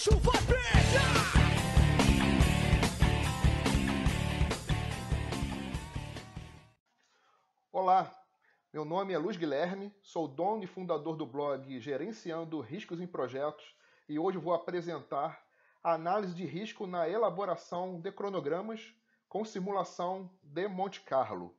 bicho vai pegar! Olá, meu nome é Luiz Guilherme, sou dono e fundador do blog Gerenciando Riscos em Projetos e hoje vou apresentar a análise de risco na elaboração de cronogramas com simulação de Monte Carlo.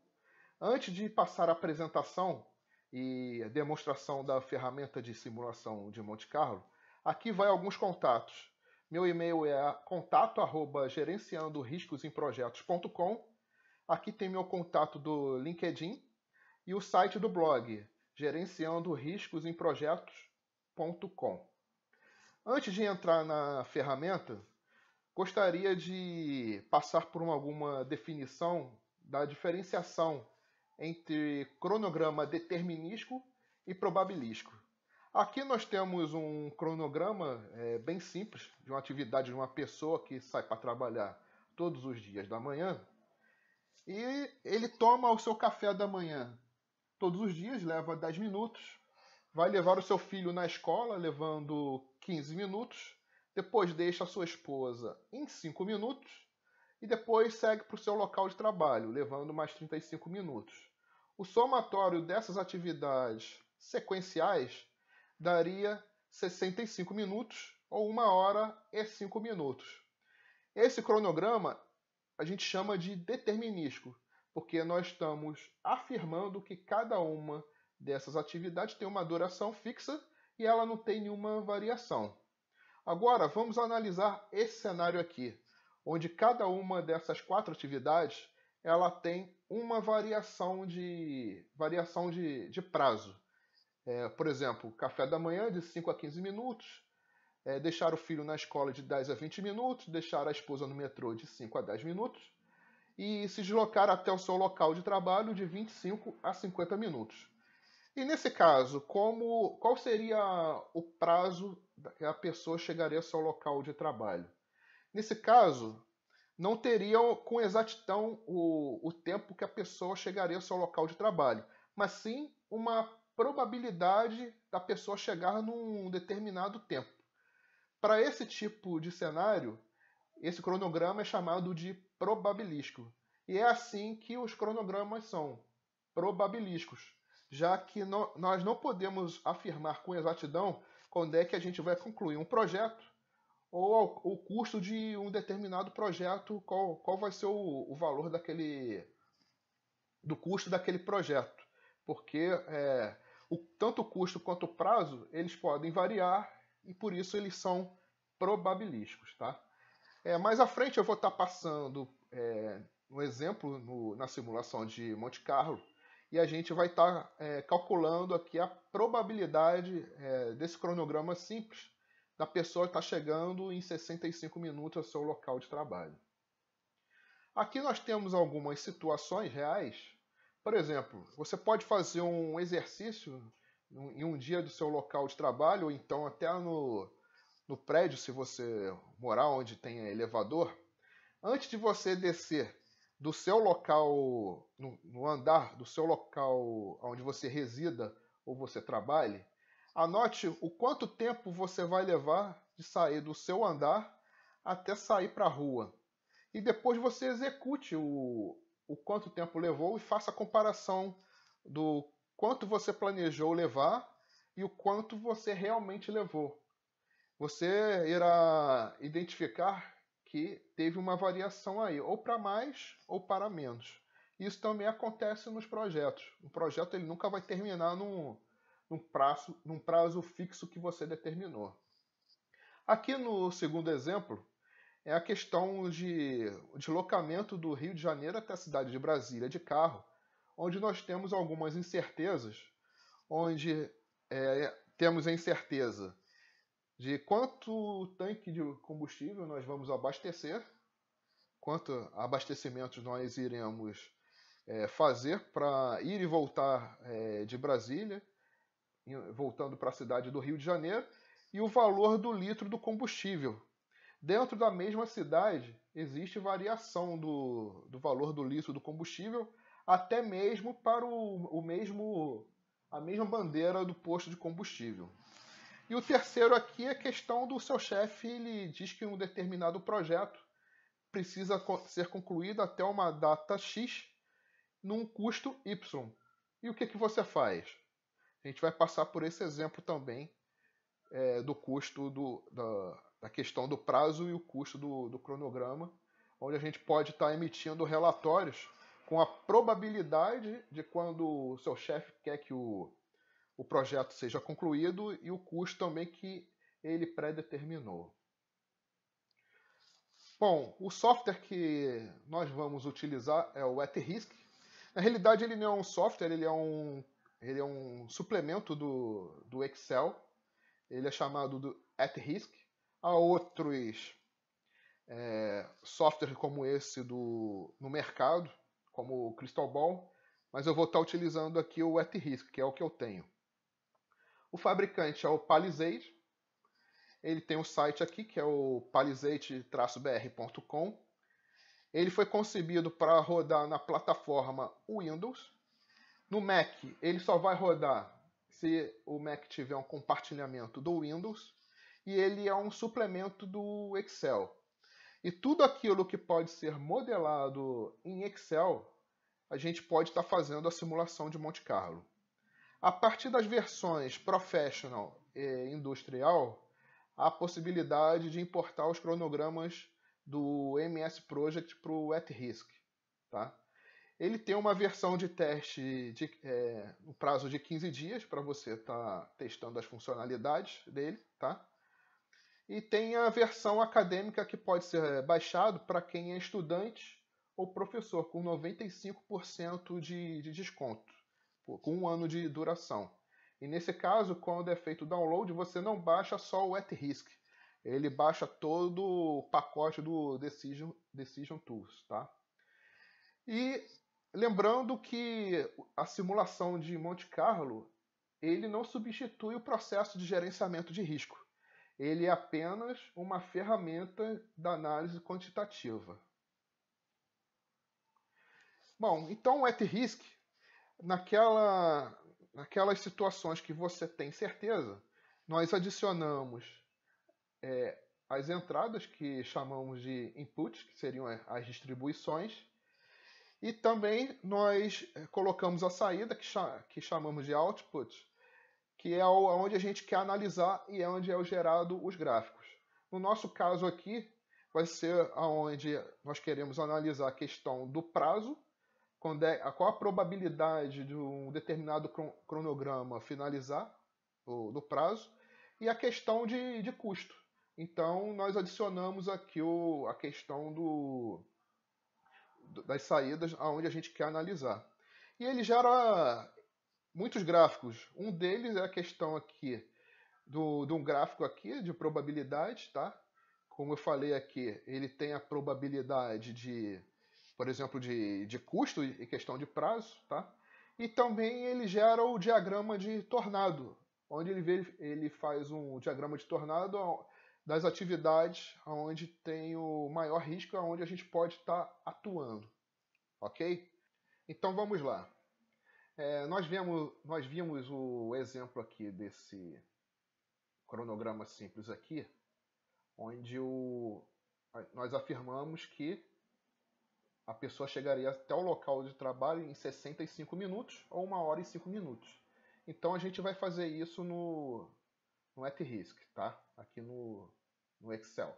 Antes de passar a apresentação e a demonstração da ferramenta de simulação de Monte Carlo, aqui vai alguns contatos. Meu e-mail é contato@gerenciandoriscosemprojetos.com. Aqui tem meu contato do LinkedIn e o site do blog, gerenciandoriscosemprojetos.com. Antes de entrar na ferramenta, gostaria de passar por alguma definição da diferenciação entre cronograma determinístico e probabilístico. Aqui nós temos um cronograma bem simples, de uma atividade de uma pessoa que sai para trabalhar todos os dias da manhã, e ele toma o seu café da manhã todos os dias, leva 10 minutos, vai levar o seu filho na escola, levando 15 minutos, depois deixa a sua esposa em 5 minutos, e depois segue para o seu local de trabalho, levando mais 35 minutos. O somatório dessas atividades sequenciais daria 65 minutos ou 1 hora e 5 minutos. Esse cronograma a gente chama de determinístico, porque nós estamos afirmando que cada uma dessas atividades tem uma duração fixa e ela não tem nenhuma variação. Agora, vamos analisar esse cenário aqui, onde cada uma dessas 4 atividades ela tem uma variação de prazo. Por exemplo, café da manhã de 5 a 15 minutos, deixar o filho na escola de 10 a 20 minutos, deixar a esposa no metrô de 5 a 10 minutos e se deslocar até o seu local de trabalho de 25 a 50 minutos. E nesse caso, qual seria o prazo que a pessoa chegaria ao seu local de trabalho? Nesse caso, não teria com exatidão o tempo que a pessoa chegaria ao seu local de trabalho, mas sim uma probabilidade da pessoa chegar num determinado tempo. Para esse tipo de cenário, esse cronograma é chamado de probabilístico. E é assim que os cronogramas são probabilísticos, já que nós não podemos afirmar com exatidão quando é que a gente vai concluir um projeto ou o custo de um determinado projeto, qual vai ser o valor do custo daquele projeto. Porque tanto o custo quanto o prazo eles podem variar e por isso eles são probabilísticos. Tá? Mais à frente eu vou estar passando um exemplo na simulação de Monte Carlo e a gente vai estar calculando aqui a probabilidade desse cronograma simples da pessoa estar chegando em 65 minutos ao seu local de trabalho. Aqui nós temos algumas situações reais. Por exemplo, você pode fazer um exercício em um dia do seu local de trabalho, ou então até no prédio, se você morar onde tem elevador. Antes de você descer do seu local, no andar do seu local onde você resida ou você trabalhe, anote o quanto tempo você vai levar de sair do seu andar até sair para a rua. E depois você execute o quanto tempo levou e faça a comparação do quanto você planejou levar e o quanto você realmente levou. Você irá identificar que teve uma variação aí, ou para mais ou para menos. Isso também acontece nos projetos. Um projeto ele nunca vai terminar num prazo fixo que você determinou. Aqui no segundo exemplo, é a questão de deslocamento do Rio de Janeiro até a cidade de Brasília de carro, onde nós temos algumas incertezas, onde temos a incerteza de quanto tanque de combustível nós vamos abastecer, quanto abastecimentos nós iremos fazer para ir e voltar de Brasília, voltando para a cidade do Rio de Janeiro, e o valor do litro do combustível. Dentro da mesma cidade, existe variação do valor do litro do combustível, até mesmo para a mesma bandeira do posto de combustível. E o terceiro aqui é a questão do seu chefe, ele diz que um determinado projeto precisa ser concluído até uma data X num custo Y. E o que você faz? A gente vai passar por esse exemplo também do custo da questão do prazo e o custo do cronograma, onde a gente pode estar emitindo relatórios com a probabilidade de quando o seu chefe quer que o projeto seja concluído e o custo também que ele pré-determinou. Bom, o software que nós vamos utilizar é o @risk. Na realidade, ele não é um software, ele é um suplemento do Excel. Ele é chamado do @risk. Há outros softwares como esse no mercado, como o Crystal Ball, mas eu vou estar utilizando aqui o @risk, que é o que eu tenho. O fabricante é o Palisade. Ele tem um site aqui que é o palisade-br.com. Ele foi concebido para rodar na plataforma Windows. No Mac, ele só vai rodar se o Mac tiver um compartilhamento do Windows. E ele é um suplemento do Excel. E tudo aquilo que pode ser modelado em Excel, a gente pode estar fazendo a simulação de Monte Carlo. A partir das versões Professional e Industrial, há a possibilidade de importar os cronogramas do MS Project para o @risk. Tá? Ele tem uma versão de teste no prazo de 15 dias para você estar testando as funcionalidades dele. Tá? E tem a versão acadêmica que pode ser baixado para quem é estudante ou professor, com 95% de desconto, com 1 ano de duração. E nesse caso, quando é feito o download, você não baixa só o @risk. Ele baixa todo o pacote do Decision Tools. Tá? E lembrando que a simulação de Monte Carlo, ele não substitui o processo de gerenciamento de risco. Ele é apenas uma ferramenta da análise quantitativa. Bom, então o @risk, naquelas situações que você tem certeza, nós adicionamos as entradas que chamamos de inputs, que seriam as distribuições, e também nós colocamos a saída, que chamamos de output, que é onde a gente quer analisar e é onde é gerado os gráficos. No nosso caso aqui, vai ser onde nós queremos analisar a questão do prazo, qual a probabilidade de um determinado cronograma finalizar no prazo, e a questão de custo. Então, nós adicionamos aqui a questão das saídas aonde a gente quer analisar. E ele gera muitos gráficos. Um deles é a questão aqui de um gráfico aqui de probabilidade, tá? Como eu falei aqui, ele tem a probabilidade por exemplo, de custo e questão de prazo, tá? E também ele gera o diagrama de tornado, onde ele faz um diagrama de tornado das atividades onde tem o maior risco, onde a gente pode estar atuando, ok? Então vamos lá. Nós vimos o exemplo aqui desse cronograma simples aqui, onde nós afirmamos que a pessoa chegaria até o local de trabalho em 65 minutos ou 1 hora e 5 minutos. Então a gente vai fazer isso no @risk, tá? Aqui no Excel.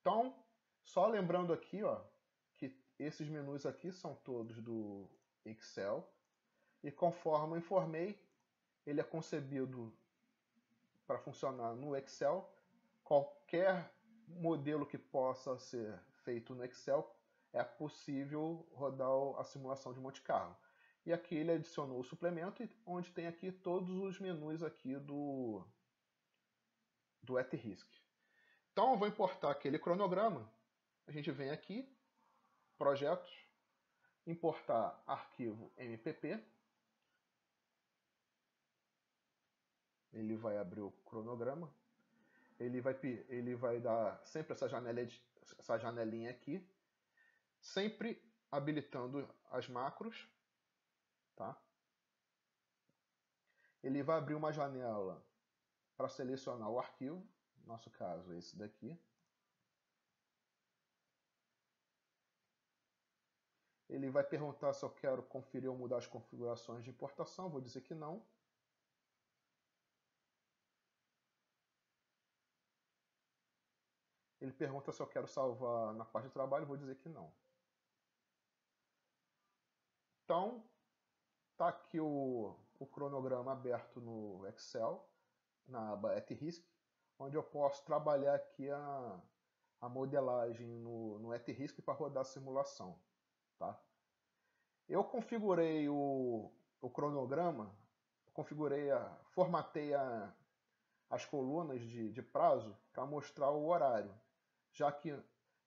Então, só lembrando aqui, ó, que esses menus aqui são todos do Excel. E conforme eu informei, ele é concebido para funcionar no Excel. Qualquer modelo que possa ser feito no Excel é possível rodar a simulação de Monte Carlo. E aqui ele adicionou o suplemento, onde tem aqui todos os menus aqui do @risk. Então eu vou importar aquele cronograma. A gente vem aqui, projetos, importar arquivo MPP. Ele vai abrir o cronograma. Ele vai dar sempre essa janelinha aqui, sempre habilitando as macros, tá? Ele vai abrir uma janela para selecionar o arquivo, no nosso caso esse daqui. Ele vai perguntar se eu quero conferir ou mudar as configurações de importação, vou dizer que não. Ele pergunta se eu quero salvar na parte de trabalho, vou dizer que não. Então, está aqui o cronograma aberto no Excel, na aba @risk, onde eu posso trabalhar aqui a modelagem no @risk para rodar a simulação. Tá? Eu configurei o cronograma, formatei as colunas de prazo para mostrar o horário, já que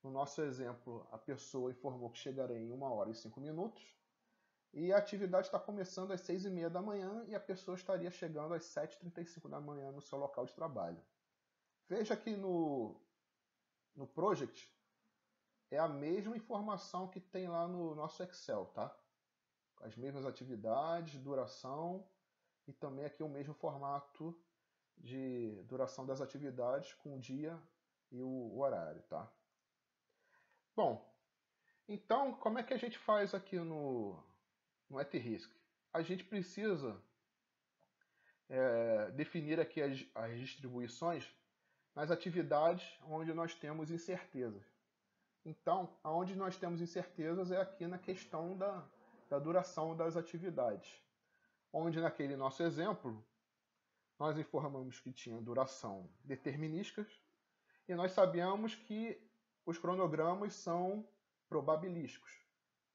no nosso exemplo a pessoa informou que chegaria em 1 hora e 5 minutos, e a atividade está começando às 6h30 da manhã e a pessoa estaria chegando às 7h35 da manhã no seu local de trabalho. Veja que no Project é a mesma informação que tem lá no nosso Excel, tá? As mesmas atividades, duração e também aqui o mesmo formato de duração das atividades com o dia e o horário, tá? Bom, então como é que a gente faz aqui no @risk? A gente precisa definir aqui as distribuições nas atividades onde nós temos incertezas. Então, aonde nós temos incertezas é aqui na questão da duração das atividades, onde naquele nosso exemplo nós informamos que tinha duração determinísticas e nós sabíamos que os cronogramas são probabilísticos,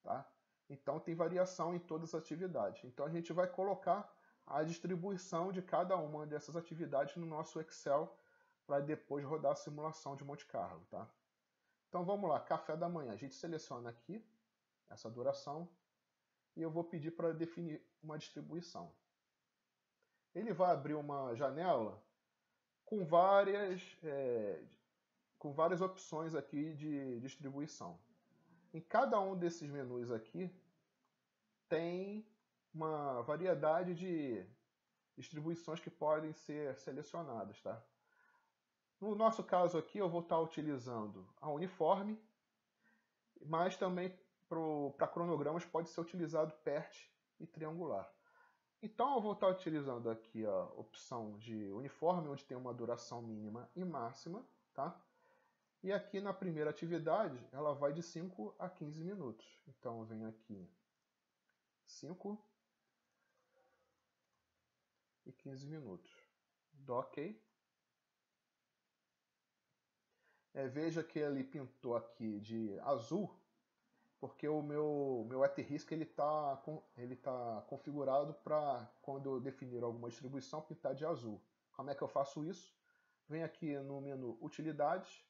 tá? Então tem variação em todas as atividades. Então a gente vai colocar a distribuição de cada uma dessas atividades no nosso Excel para depois rodar a simulação de Monte Carlo, tá? Então vamos lá, café da manhã. A gente seleciona aqui essa duração e eu vou pedir para definir uma distribuição. Ele vai abrir uma janela com várias opções aqui de distribuição. Em cada um desses menus aqui tem uma variedade de distribuições que podem ser selecionadas, tá? No nosso caso aqui eu vou estar utilizando a uniforme, mas também para cronogramas pode ser utilizado PERT e triangular. Então eu vou estar utilizando aqui a opção de uniforme, onde tem uma duração mínima e máxima, tá? E aqui na primeira atividade ela vai de 5 a 15 minutos. Então eu venho aqui 5 e 15 minutos. Dou OK. Veja que ele pintou aqui de azul, porque o meu @risk ele tá configurado para quando eu definir alguma distribuição pintar de azul. Como é que eu faço isso? Venho aqui no menu Utilidades,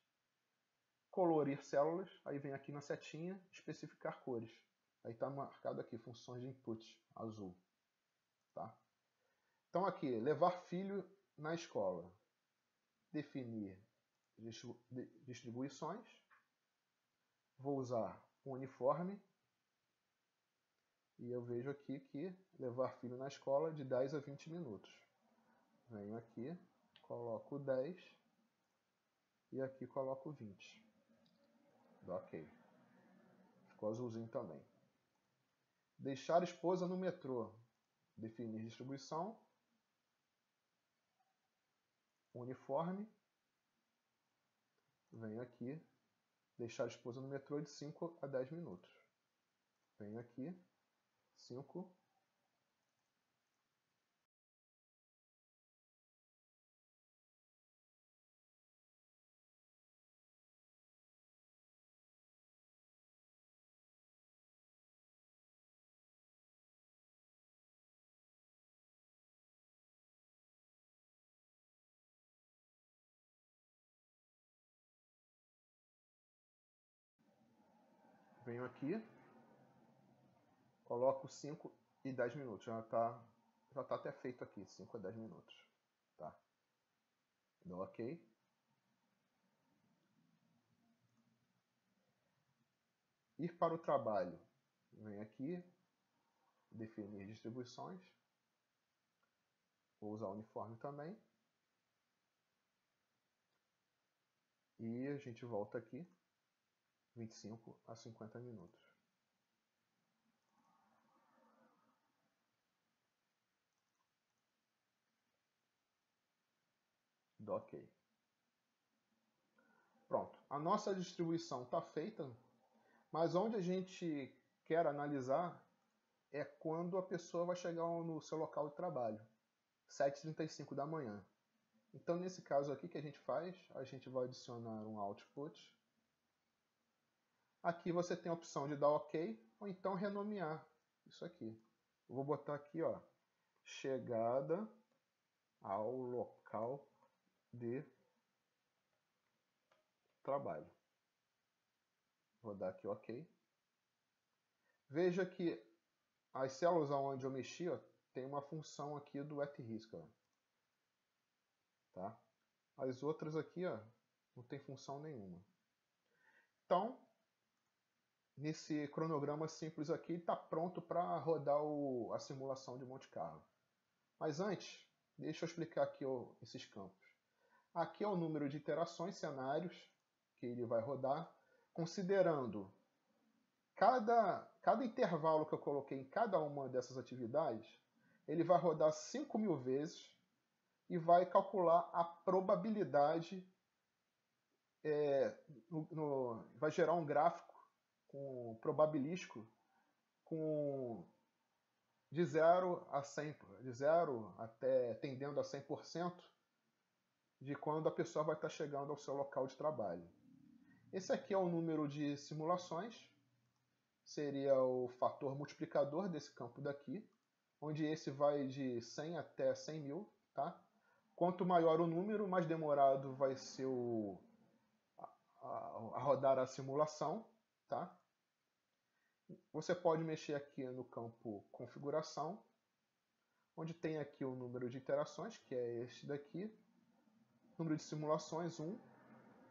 Colorir células, aí vem aqui na setinha Especificar cores. Aí está marcado aqui Funções de Input, azul. Tá? Então aqui, levar filho na escola. Definir distribuições. Vou usar um uniforme. E eu vejo aqui que levar filho na escola de 10 a 20 minutos. Venho aqui, coloco 10 e aqui coloco 20. OK. Ficou azulzinho também. Deixar esposa no metrô. Definir distribuição. Uniforme. Venho aqui, deixar a esposa no metrô de 5 a 10 minutos. Venho aqui, 5. Venho aqui, coloco 5 e 10 minutos. Já tá até feito aqui, 5 a 10 minutos. Tá? Dou OK. Ir para o trabalho. Venho aqui, definir distribuições. Vou usar o uniforme também. E a gente volta aqui, 25 a 50 minutos. Dá OK. Pronto, a nossa distribuição está feita, mas onde a gente quer analisar é quando a pessoa vai chegar no seu local de trabalho, 7h35 da manhã. Então, nesse caso aqui, que a gente faz? A gente vai adicionar um output. Aqui você tem a opção de dar OK ou então renomear isso aqui. Eu vou botar aqui, ó, chegada ao local de trabalho. Vou dar aqui OK. Veja que as células onde eu mexi, ó, tem uma função aqui do @risk, ó, tá? As outras aqui, ó, não tem função nenhuma. Então, nesse cronograma simples aqui, está pronto para rodar a simulação de Monte Carlo. Mas antes, deixa eu explicar aqui esses campos. Aqui é o número de iterações, cenários que ele vai rodar, considerando cada intervalo que eu coloquei em cada uma dessas atividades, ele vai rodar 5.000 vezes e vai calcular a probabilidade, vai gerar um gráfico probabilístico de 0 a 100, de 0 até tendendo a 100% de quando a pessoa vai estar chegando ao seu local de trabalho. Esse aqui é o número de simulações, seria o fator multiplicador desse campo daqui, onde esse vai de 100 até 100.000, tá? Quanto maior o número, mais demorado vai ser a rodar a simulação, tá? Você pode mexer aqui no campo configuração, onde tem aqui o número de iterações, que é este daqui, número de simulações 1,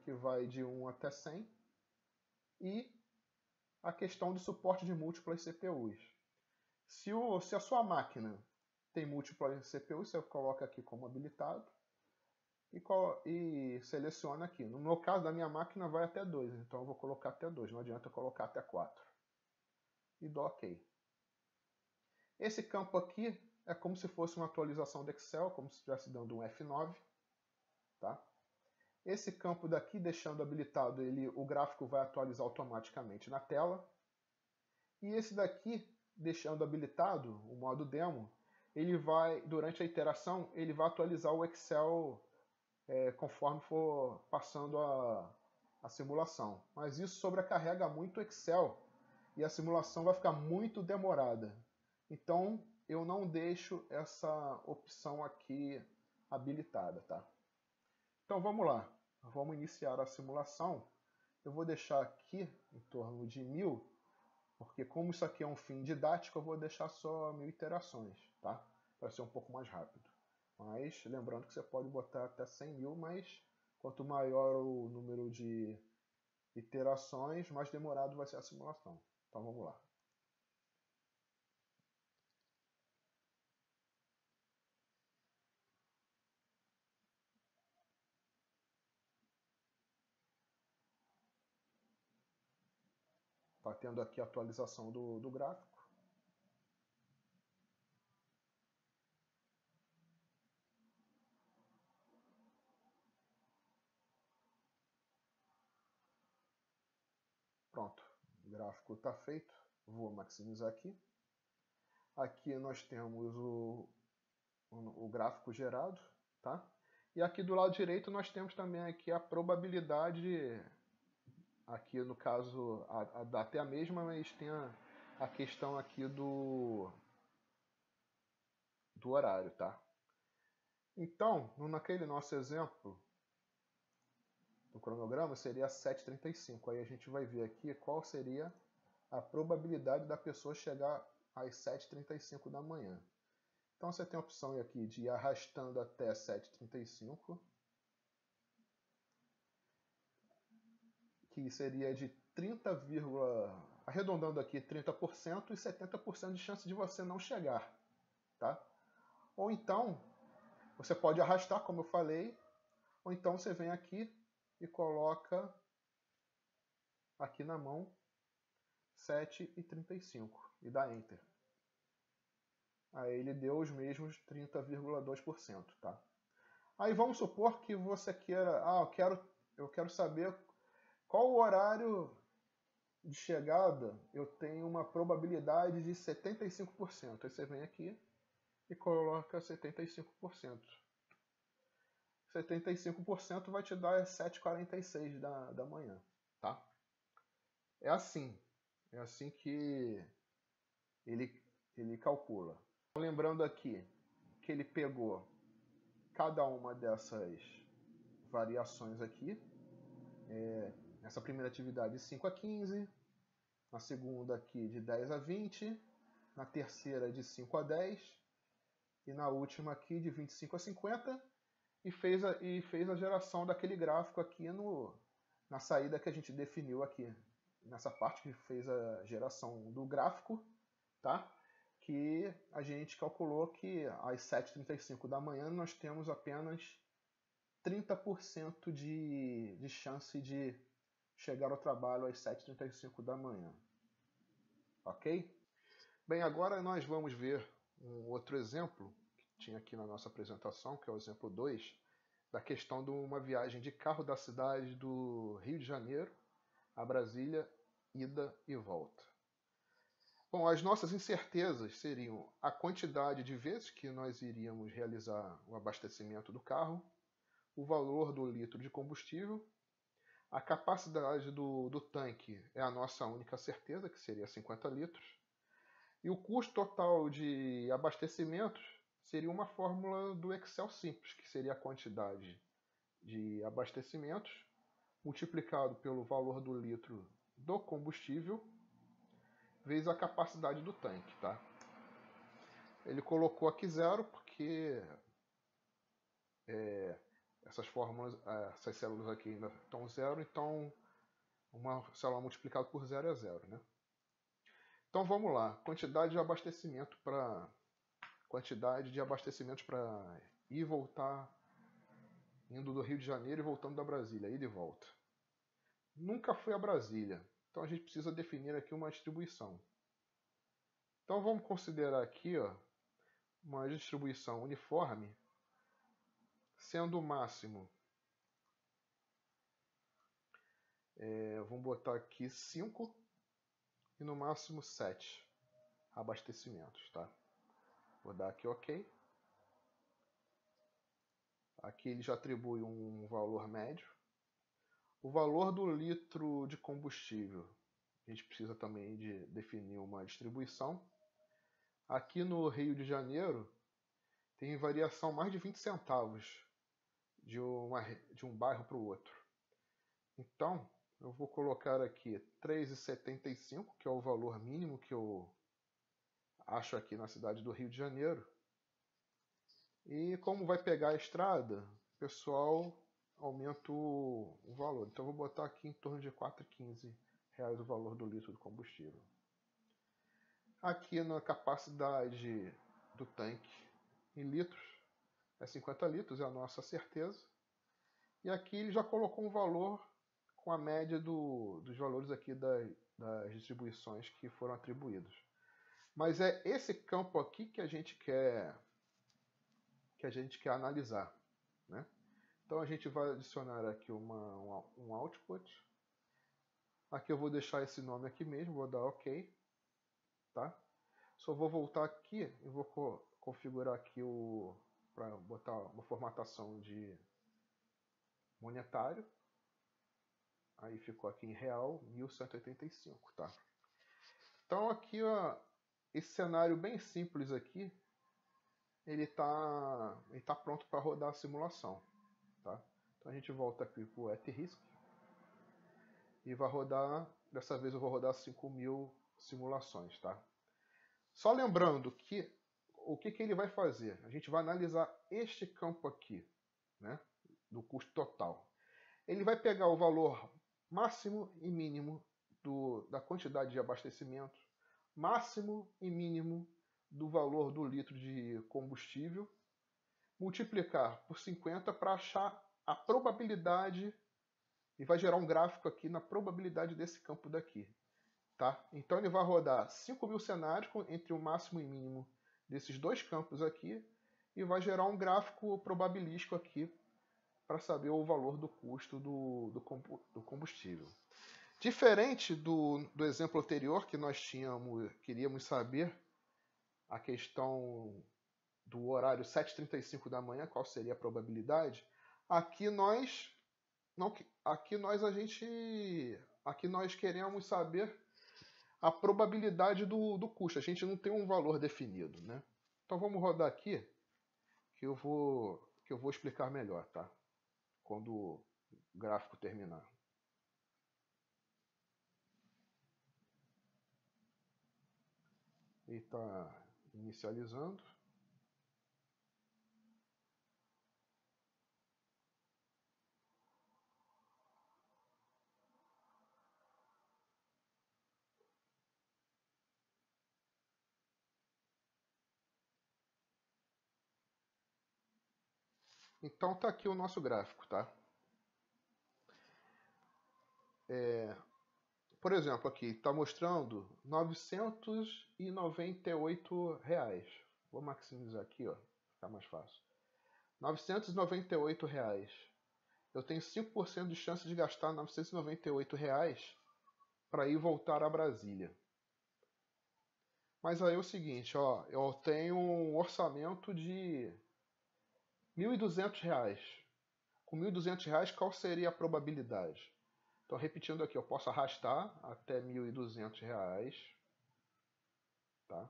que vai de 1 até 100, e a questão do suporte de múltiplas CPUs. Se a sua máquina tem múltiplas CPUs, você coloca aqui como habilitado e seleciona aqui. No meu caso, da minha máquina vai até 2, então eu vou colocar até 2, não adianta eu colocar até 4. E dou OK. Esse campo aqui é como se fosse uma atualização do Excel, como se estivesse dando um F9. Tá? Esse campo daqui, deixando habilitado, o gráfico vai atualizar automaticamente na tela. E esse daqui, deixando habilitado, o modo demo, ele vai, durante a iteração, ele vai atualizar o Excel conforme for passando a simulação. Mas isso sobrecarrega muito o Excel e a simulação vai ficar muito demorada. Então, eu não deixo essa opção aqui habilitada, tá? Então, vamos lá. Vamos iniciar a simulação. Eu vou deixar aqui em torno de 1.000, porque como isso aqui é um fim didático, eu vou deixar só 1.000 iterações, tá? Para ser um pouco mais rápido. Mas, lembrando que você pode botar até 100.000, mas quanto maior o número de iterações, mais demorado vai ser a simulação. Então, vamos lá. Está tendo aqui a atualização do gráfico. Pronto, o gráfico está feito. Vou maximizar aqui. Aqui nós temos o gráfico gerado, tá? E aqui do lado direito nós temos também aqui a probabilidade, aqui no caso a data é a mesma, mas tem a questão aqui do horário, tá? Então, naquele nosso exemplo, o cronograma seria 7h35. Aí a gente vai ver aqui qual seria a probabilidade da pessoa chegar às 7h35 da manhã. Então você tem a opção aqui de ir arrastando até 7h35, que seria de 30, arredondando aqui 30% e 70% de chance de você não chegar, tá? Ou então, você pode arrastar, como eu falei, ou então você vem aqui e coloca aqui na mão 7,35 e dá Enter. Aí ele deu os mesmos 30,2%, tá? Aí vamos supor que você queira, eu quero saber qual o horário de chegada eu tenho uma probabilidade de 75%. Aí você vem aqui e coloca 75%. 75% vai te dar 7h46 da manhã, tá? É assim que ele calcula. Lembrando aqui que ele pegou cada uma dessas variações aqui. Essa primeira atividade de 5 a 15, na segunda aqui de 10 a 20, na terceira de 5 a 10 e na última aqui de 25 a 50 e fez a geração daquele gráfico aqui na saída que a gente definiu aqui. Nessa parte que fez a geração do gráfico, tá? Que a gente calculou que às 7h35 da manhã nós temos apenas 30% de chance de chegar ao trabalho às 7h35 da manhã. Ok? Bem, agora nós vamos ver um outro exemplo que tinha aqui na nossa apresentação, que é o exemplo 2, da questão de uma viagem de carro da cidade do Rio de Janeiro a Brasília, ida e volta. Bom, as nossas incertezas seriam a quantidade de vezes que nós iríamos realizar o abastecimento do carro, o valor do litro de combustível, a capacidade do tanque é a nossa única certeza, que seria 50 litros, e o custo total de abastecimento seria uma fórmula do Excel simples, que seria a quantidade de abastecimentos multiplicado pelo valor do litro do combustível vezes a capacidade do tanque, tá? Ele colocou aqui 0 porque essas fórmulas, essas células aqui ainda estão 0, então uma célula multiplicada por 0 é 0, né? Então vamos lá, quantidade de abastecimentos para ir e voltar, indo do Rio de Janeiro e voltando da Brasília, ida e volta. Nunca fui a Brasília, então a gente precisa definir aqui uma distribuição. Então vamos considerar aqui, ó, uma distribuição uniforme, sendo o máximo, vamos botar aqui 5 e no máximo 7 abastecimentos, tá? Vou dar aqui OK. Aqui ele já atribui um valor médio. O valor do litro de combustível, a gente precisa também de definir uma distribuição. Aqui no Rio de Janeiro tem variação mais de 20 centavos de um bairro para o outro. Então, eu vou colocar aqui 3,75, que é o valor mínimo que eu acho aqui na cidade do Rio de Janeiro. E como vai pegar a estrada, o pessoal aumenta o valor. Então eu vou botar aqui em torno de R$ 4,15 o valor do litro de combustível. Aqui na capacidade do tanque em litros, é 50 litros, é a nossa certeza. E aqui ele já colocou um valor com a média dos valores aqui das distribuições que foram atribuídos. Mas é esse campo aqui que a gente quer analisar, né? Então a gente vai adicionar aqui um output. Aqui eu vou deixar esse nome aqui mesmo, vou dar OK, tá? Só vou voltar aqui e vou configurar aqui para botar uma formatação de monetário. Aí ficou aqui em real 1185, tá? Então aqui, ó, esse cenário bem simples aqui, ele tá pronto para rodar a simulação, tá? Então a gente volta aqui para o @risk e vai rodar, dessa vez eu vou rodar 5.000 simulações, tá? Só lembrando que o que ele vai fazer? A gente vai analisar este campo aqui, né, do custo total. Ele vai pegar o valor máximo e mínimo da quantidade de abastecimento, máximo e mínimo do valor do litro de combustível, multiplicar por 50 para achar a probabilidade e vai gerar um gráfico aqui na probabilidade desse campo daqui. Tá? Então ele vai rodar 5.000 cenários entre o máximo e mínimo desses dois campos aqui e vai gerar um gráfico probabilístico aqui para saber o valor do custo do combustível. Diferente do exemplo anterior que nós queríamos saber a questão do horário 7h35 da manhã, qual seria a probabilidade, aqui nós não, aqui nós queremos saber a probabilidade do custo. A gente não tem um valor definido, né? Então vamos rodar aqui que eu vou explicar melhor, tá? Quando o gráfico terminar. Ele está inicializando. Então tá aqui o nosso gráfico, tá? Por exemplo, aqui está mostrando R$ 998. Vou maximizar aqui, ó, ficar mais fácil. R$ 998. Eu tenho 5% de chance de gastar R$ 998 para ir e voltar a Brasília. Mas aí é o seguinte, ó, eu tenho um orçamento de R$ 1.200. Com R$ 1.200, qual seria a probabilidade? Então, repetindo aqui, eu posso arrastar até R$ 1.200, tá?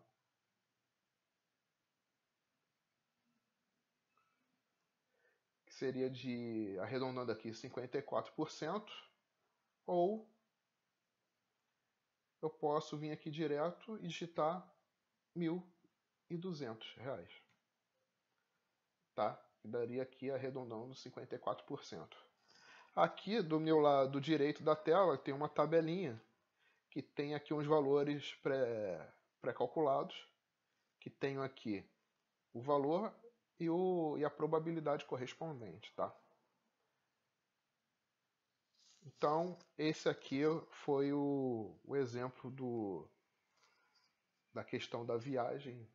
Que seria de, arredondando aqui, 54%, ou eu posso vir aqui direto e digitar R$ 1.200, tá? Que daria aqui arredondando 54%. Aqui do meu lado direito da tela tem uma tabelinha que tem aqui uns valores pré-calculados, que tenho aqui o valor e a probabilidade correspondente, tá? Então, esse aqui foi o exemplo da questão da viagem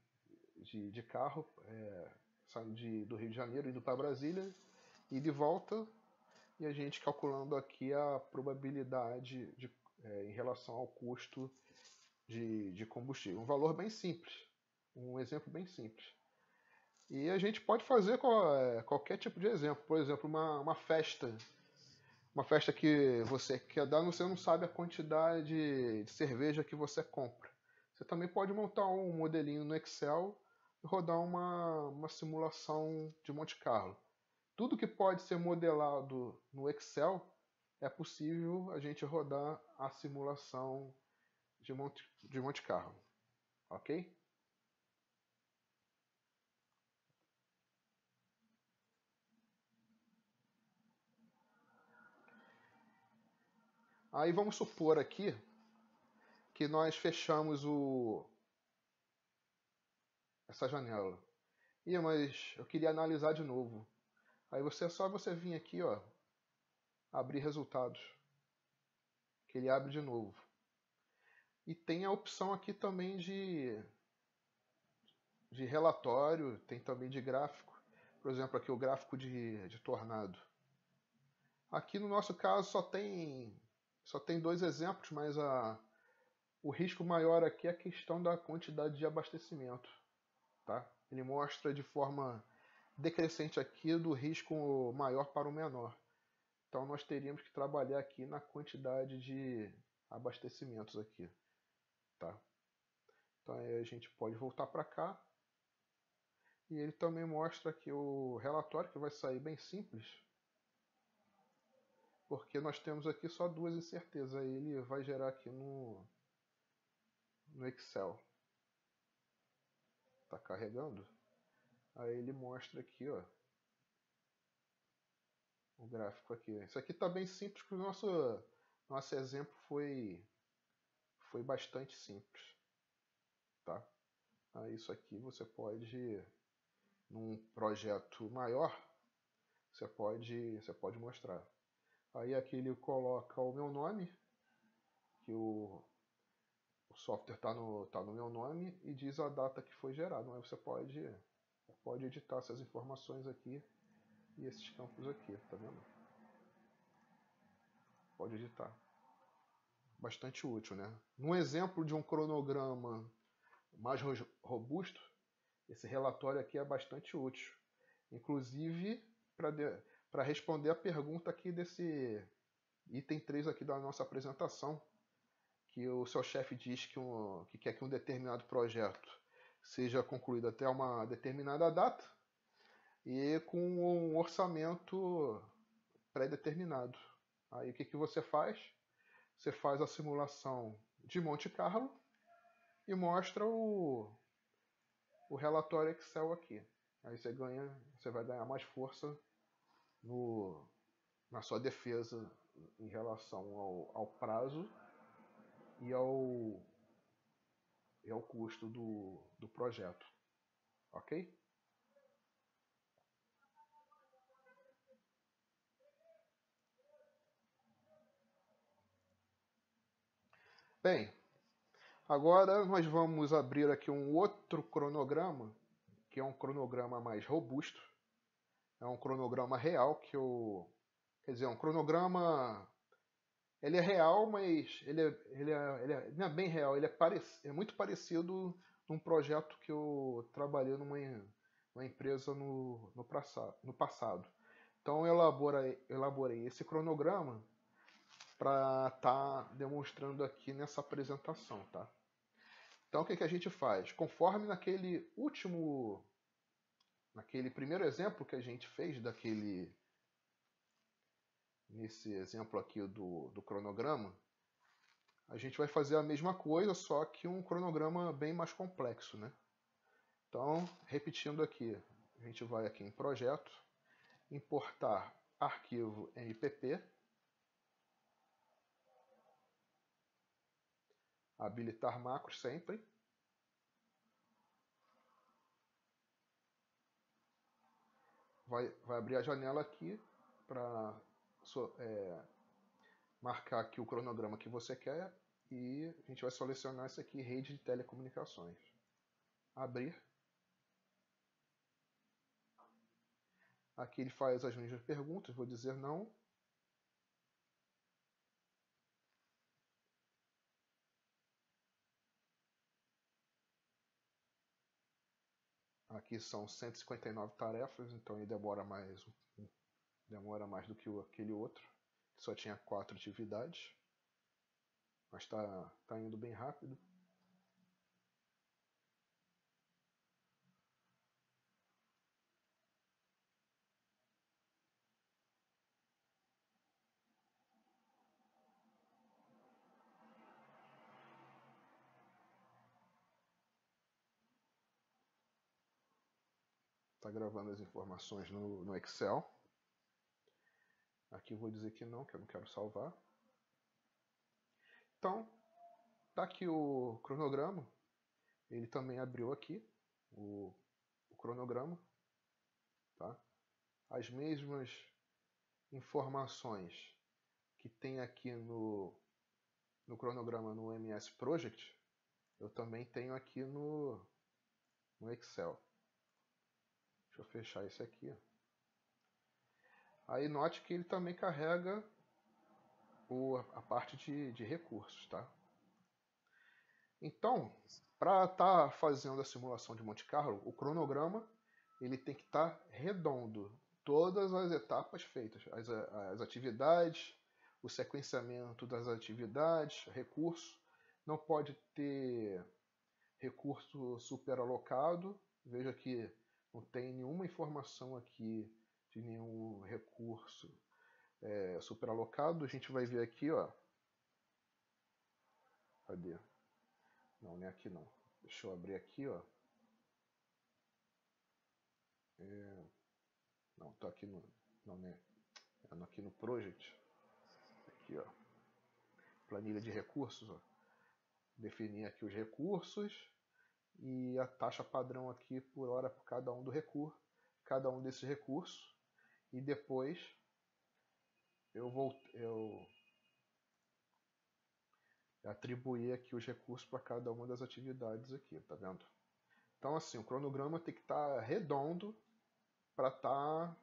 de carro, saindo do Rio de Janeiro, indo para Brasília, e de volta, e a gente calculando aqui a probabilidade em relação ao custo de combustível. Um valor bem simples, um exemplo bem simples. E a gente pode fazer qualquer tipo de exemplo. Por exemplo, uma festa. Uma festa que você quer dar, você não sabe a quantidade de cerveja que você compra. Você também pode montar um modelinho no Excel e rodar uma simulação de Monte Carlo. Tudo que pode ser modelado no Excel é possível a gente rodar a simulação de Monte Carlo, ok? Aí vamos supor aqui que nós fechamos essa janela. Mas eu queria analisar de novo. Aí é só você vir aqui, ó, abrir resultados, que ele abre de novo. E tem a opção aqui também de relatório, tem também de gráfico. Por exemplo, aqui o gráfico de tornado. Aqui no nosso caso só tem dois exemplos, mas o risco maior aqui é a questão da quantidade de abastecimento. Tá? Ele mostra de forma decrescente aqui do risco maior para o menor. Então nós teríamos que trabalhar aqui na quantidade de abastecimentos aqui. Tá? Então aí a gente pode voltar para cá. E ele também mostra aqui o relatório, que vai sair bem simples. Porque nós temos aqui só duas incertezas. Aí ele vai gerar aqui no Excel. Está carregando. Aí ele mostra aqui, ó, o gráfico aqui. Isso aqui está bem simples, porque o nosso exemplo foi bastante simples. Tá? Aí isso aqui você pode, num projeto maior, você pode mostrar. Aí aqui ele coloca o meu nome, que o software está no meu nome, e diz a data que foi gerado. Aí você pode editar essas informações aqui e esses campos aqui, tá vendo? Pode editar. Bastante útil, né? Num exemplo de um cronograma mais robusto, esse relatório aqui é bastante útil. Inclusive, para responder a pergunta aqui desse item 3 aqui da nossa apresentação, que o seu chefe diz que quer que um determinado projeto seja concluído até uma determinada data e com um orçamento pré-determinado. Aí o que você faz? Você faz a simulação de Monte Carlo e mostra o relatório Excel aqui. Aí você vai ganhar mais força na sua defesa em relação ao prazo e ao custo do projeto. Ok? Bem, agora nós vamos abrir aqui um outro cronograma, que é um cronograma mais robusto. É um cronograma real quer dizer, um cronograma. Ele é real, mas não é bem real. Ele é muito parecido num projeto que eu trabalhei numa empresa no passado. Então eu elaborei esse cronograma para estar demonstrando aqui nessa apresentação, tá? Então o que a gente faz? Conforme naquele primeiro exemplo que a gente fez nesse exemplo aqui do cronograma, a gente vai fazer a mesma coisa, só que um cronograma bem mais complexo, né? Então, repetindo aqui, a gente vai aqui em projeto, importar arquivo MPP, habilitar macros sempre, vai abrir a janela aqui para marcar aqui o cronograma que você quer e a gente vai selecionar esse aqui, rede de telecomunicações. Abrir. Aqui ele faz as mesmas perguntas, vou dizer não. Aqui são 159 tarefas, então ele demora mais do que aquele outro, que só tinha 4 atividades. Mas tá indo bem rápido. Está gravando as informações no Excel. Aqui eu vou dizer que eu não quero salvar. Então, tá aqui o cronograma. Ele também abriu aqui o cronograma. Tá? As mesmas informações que tem aqui no cronograma no MS Project, eu também tenho aqui no Excel. Deixa eu fechar esse aqui. Aí note que ele também carrega a parte de recursos, tá? Então, para estar fazendo a simulação de Monte Carlo, o cronograma ele tem que estar redondo. Todas as etapas feitas, as atividades, o sequenciamento das atividades, recurso. Não pode ter recurso superalocado. Veja que não tem nenhuma informação aqui de nenhum recurso superalocado. A gente vai ver aqui, ó. Cadê? Não, nem aqui não. Deixa eu abrir aqui, ó. Não, tô aqui no. Não, né? Aqui no Project. Aqui, ó. Planilha de recursos, ó. Definir aqui os recursos e a taxa padrão aqui por hora por cada um desses recursos. E depois eu atribuí aqui os recursos para cada uma das atividades aqui, tá vendo? Então assim, o cronograma tem que estar redondo para estar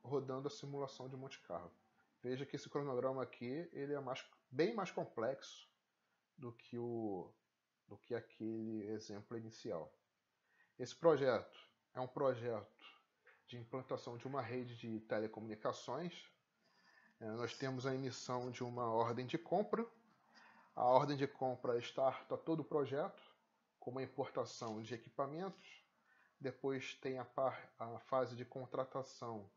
rodando a simulação de Monte Carlo. Veja que esse cronograma aqui ele é bem mais complexo do que aquele exemplo inicial. Esse projeto é um projeto de implantação de uma rede de telecomunicações. Nós temos a emissão de uma ordem de compra. A ordem de compra starta todo o projeto, como a importação de equipamentos. Depois tem a fase de contratação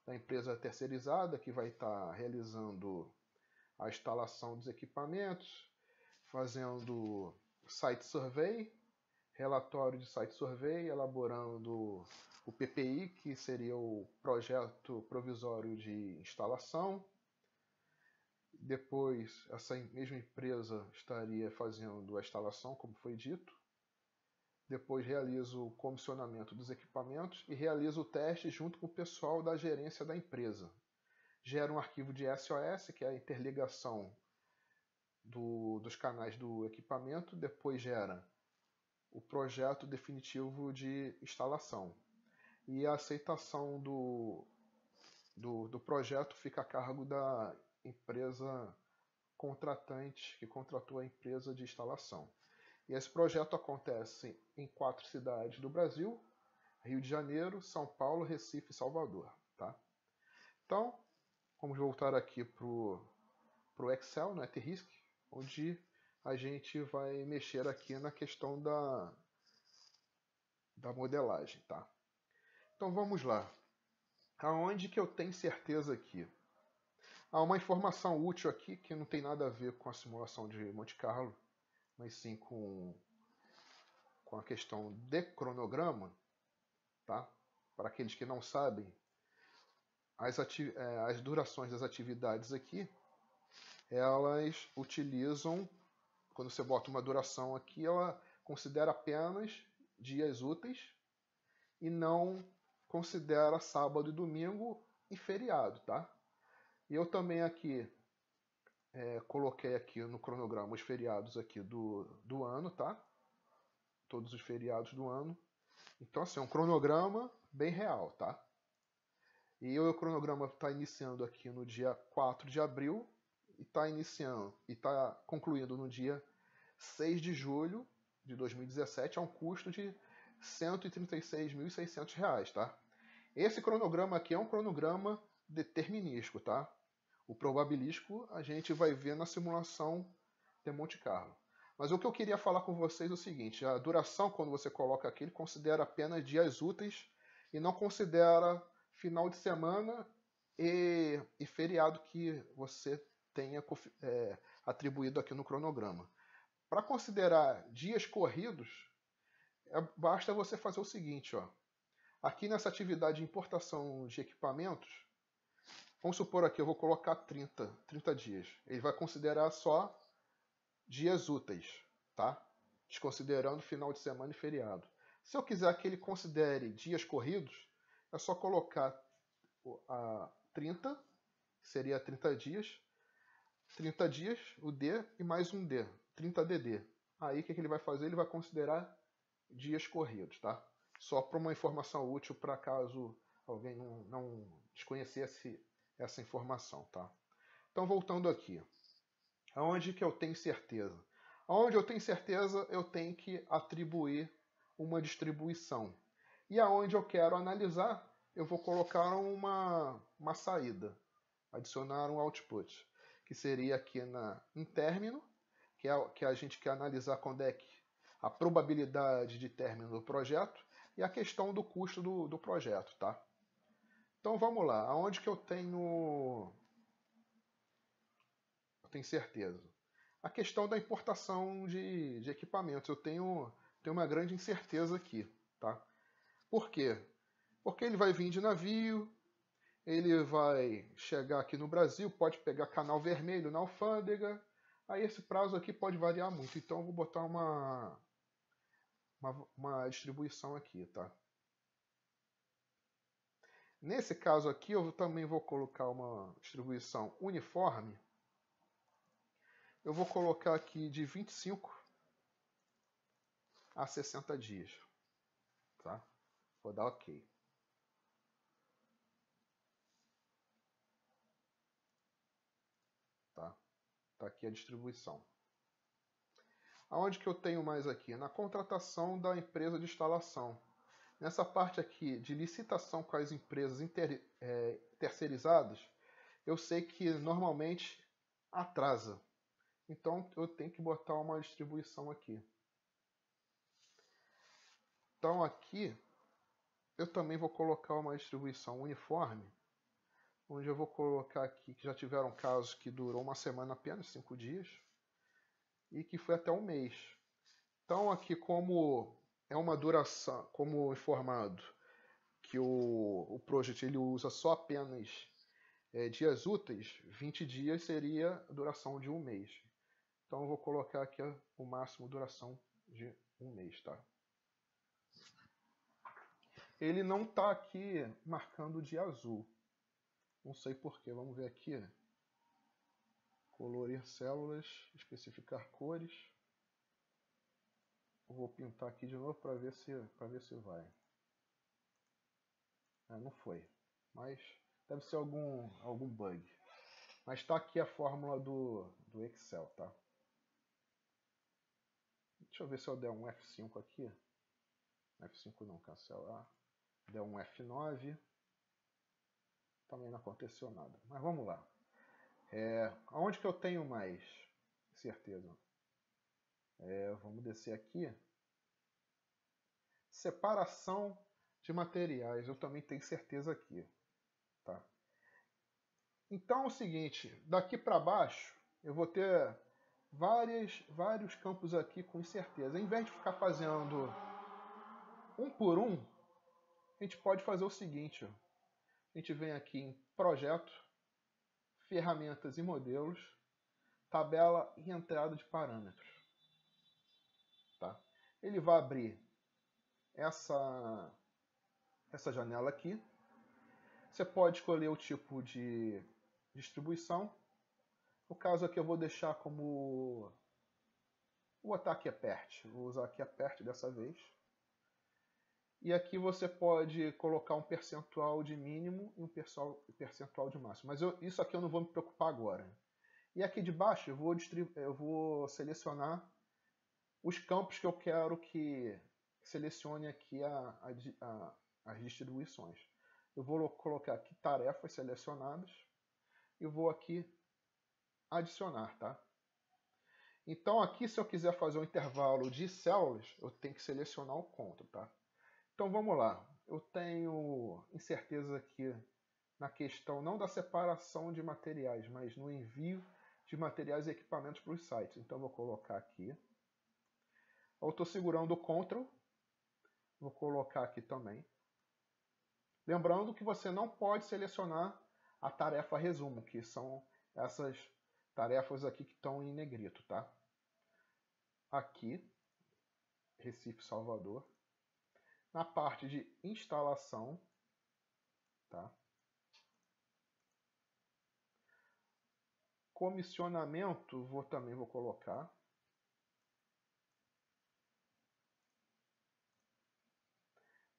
da empresa terceirizada, que vai estar realizando a instalação dos equipamentos, fazendo site survey, relatório de site survey, elaborando o PPI, que seria o projeto provisório de instalação. Depois, essa mesma empresa estaria fazendo a instalação, como foi dito. Depois realiza o comissionamento dos equipamentos e realiza o teste junto com o pessoal da gerência da empresa. Gera um arquivo de SOS, que é a interligação dos canais do equipamento. Depois gera o projeto definitivo de instalação. E a aceitação do projeto fica a cargo da empresa contratante que contratou a empresa de instalação. E esse projeto acontece em 4 cidades do Brasil: Rio de Janeiro, São Paulo, Recife e Salvador. Tá? Então, vamos voltar aqui para o Excel, no At-Risk, onde a gente vai mexer aqui na questão da modelagem. Tá? Então vamos lá. Aonde que eu tenho certeza aqui? Há uma informação útil aqui que não tem nada a ver com a simulação de Monte Carlo, mas sim com a questão de cronograma, tá? Para aqueles que não sabem, as durações das atividades aqui, elas utilizam, quando você bota uma duração aqui, ela considera apenas dias úteis e não considera sábado e domingo e feriado, tá? E eu também aqui coloquei aqui no cronograma os feriados aqui do ano, tá? Todos os feriados do ano. Então, assim, é um cronograma bem real, tá? E o cronograma está iniciando aqui no dia 4 de abril e está concluindo no dia 6 de julho de 2017 a um custo de R$ 136.600, tá? Esse cronograma aqui é um cronograma determinístico, tá? O probabilístico a gente vai ver na simulação de Monte Carlo. Mas o que eu queria falar com vocês é o seguinte: a duração, quando você coloca aqui, ele considera apenas dias úteis e não considera final de semana e feriado que você tenha atribuído aqui no cronograma. Para considerar dias corridos, basta você fazer o seguinte, ó. Aqui nessa atividade de importação de equipamentos, vamos supor aqui, eu vou colocar 30 dias. Ele vai considerar só dias úteis, tá? Desconsiderando final de semana e feriado. Se eu quiser que ele considere dias corridos, é só colocar a 30, seria 30 dias, o D e mais um D, 30DD. Aí o que ele vai fazer? Ele vai considerar dias corridos, tá? Só para uma informação útil para caso alguém não desconhecesse essa informação, tá? Então, voltando aqui. Aonde que eu tenho certeza? Aonde eu tenho certeza, eu tenho que atribuir uma distribuição. E aonde eu quero analisar, eu vou colocar uma saída, adicionar um output, que seria aqui em término, que a gente quer analisar quando é que a probabilidade de término do projeto e a questão do custo do projeto, tá? Então vamos lá, aonde que eu tenho certeza? A questão da importação de equipamentos, eu tenho uma grande incerteza aqui, tá? Por quê? Porque ele vai vir de navio, ele vai chegar aqui no Brasil, pode pegar canal vermelho na alfândega, aí esse prazo aqui pode variar muito, então eu vou botar uma distribuição aqui, tá? Nesse caso aqui, eu também vou colocar uma distribuição uniforme. Eu vou colocar aqui de 25 a 60 dias. Tá? Vou dar OK. Tá? Tá aqui a distribuição. Aonde que eu tenho mais aqui? Na contratação da empresa de instalação. Nessa parte aqui de licitação com as empresas terceirizadas, eu sei que normalmente atrasa. Então eu tenho que botar uma distribuição aqui. Então aqui eu também vou colocar uma distribuição uniforme, onde eu vou colocar aqui que já tiveram casos que durou uma semana apenas, 5 dias, e que foi até um mês. Então aqui, como é uma duração, como informado que o project ele usa só apenas dias úteis, 20 dias seria a duração de um mês. Então eu vou colocar aqui o máximo duração de um mês, tá? Ele não está aqui marcando de azul. Não sei porquê. Vamos ver aqui. Colorir células, especificar cores. Vou pintar aqui de novo para ver se vai. Não foi. Mas deve ser algum bug. Mas está aqui a fórmula do Excel, tá? Deixa eu ver se eu der um F5 aqui. F5 não, cancelar. Der um F9. Também não aconteceu nada. Mas vamos lá. Aonde que eu tenho mais certeza? Vamos descer aqui. Separação de materiais. Eu também tenho certeza aqui. Tá? Então é o seguinte. Daqui para baixo eu vou ter vários campos aqui com certeza. Em vez de ficar fazendo um por um, a gente pode fazer o seguinte. Ó. A gente vem aqui em Projeto, Ferramentas e Modelos, Tabela e Entrada de Parâmetros. Tá? Ele vai abrir essa janela aqui. Você pode escolher o tipo de distribuição. No caso aqui eu vou deixar como... Vou botar aqui aperte. Vou usar aqui aperte dessa vez. E aqui você pode colocar um percentual de mínimo e um percentual de máximo. Mas isso aqui eu não vou me preocupar agora. E aqui de baixo eu vou selecionar os campos que eu quero que selecione aqui as distribuições. Eu vou colocar aqui tarefas selecionadas e vou aqui adicionar, tá? Então aqui, se eu quiser fazer um intervalo de células, eu tenho que selecionar o CTRL, tá? Então vamos lá. Eu tenho incerteza aqui na questão não da separação de materiais, mas no envio de materiais e equipamentos para os sites. Então vou colocar aqui. Eu estou segurando o CTRL. Vou colocar aqui também. Lembrando que você não pode selecionar a tarefa resumo, que são essas tarefas aqui que estão em negrito, tá? Aqui, Recife, Salvador. Na parte de instalação, tá? Comissionamento, também vou colocar.